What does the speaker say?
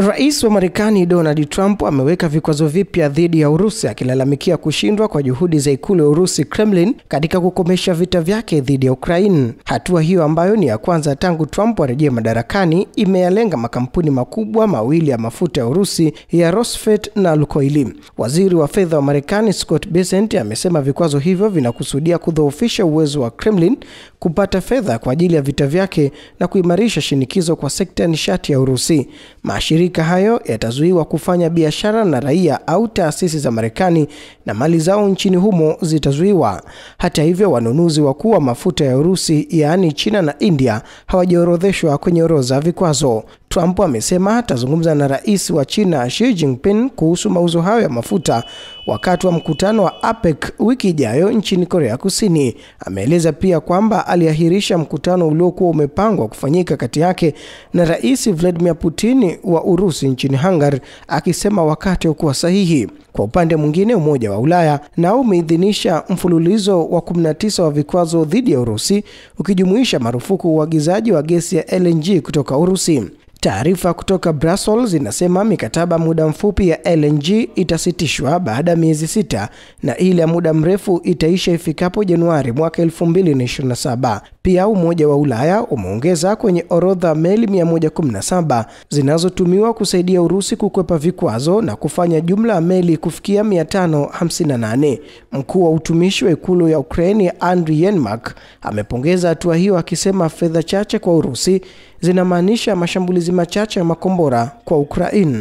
Rais wa Marekani Donald Trump ameweka vikwazo vipya dhidi ya Urusi akilalamikia kushindwa kwa juhudi za ikulu ya Urusi Kremlin katika kukomesha vita vyake dhidi ya Ukraine. Hatua hiyo ambayo ni ya kwanza tangu Trump arejee madarakani imeyalenga makampuni makubwa mawili ya mafuta ya Urusi ya Rosneft na Lukoil. Waziri wa fedha wa Marekani Scott Bessent amesema vikwazo hivyo vinakusudia kudhoofisha uwezo wa Kremlin kupata fedha kwa ajili ya vita vyake na kuimarisha shinikizo kwa sekta ya nishati ya Urusi. Mashirika hayo yatazuiwa kufanya biashara na raia au taasisi za Marekani na mali zao nchini humo zitazuiwa. Hata hivyo, wanunuzi wakuu wa mafuta ya Urusi yaani China na India hawajaorodheshwa kwenye orodha ya vikwazo. Trump amesema atazungumza na rais wa China Xi Jinping kuhusu mauzo hayo ya mafuta wakati wa mkutano wa APEC wiki ijayo nchini Korea Kusini. Ameeleza pia kwamba aliahirisha mkutano uliokuwa umepangwa kufanyika kati yake na Rais Vladimir Putin wa Urusi nchini Hungary, akisema wakati ukuwa sahihi. Kwa upande mwingine, Umoja wa Ulaya nao umeidhinisha mfululizo wa 19 wa vikwazo dhidi ya Urusi, ukijumuisha marufuku uagizaji wa gesi ya LNG kutoka Urusi. Taarifa kutoka Brussels zinasema mikataba muda mfupi ya LNG itasitishwa baada ya miezi 6 na ile ya muda mrefu itaisha ifikapo Januari mwaka 2027. Pia Umoja wa Ulaya umeongeza kwenye orodha meli 117 zinazotumiwa kusaidia Urusi kukwepa vikwazo na kufanya jumla ya meli kufikia 558. Mkuu wa utumishi wa ikulu ya Ukraine Andriy Yermak amepongeza hatua hiyo akisema fedha chache kwa Urusi zinamaanisha mashambulizi machache ya makombora kwa Ukraine.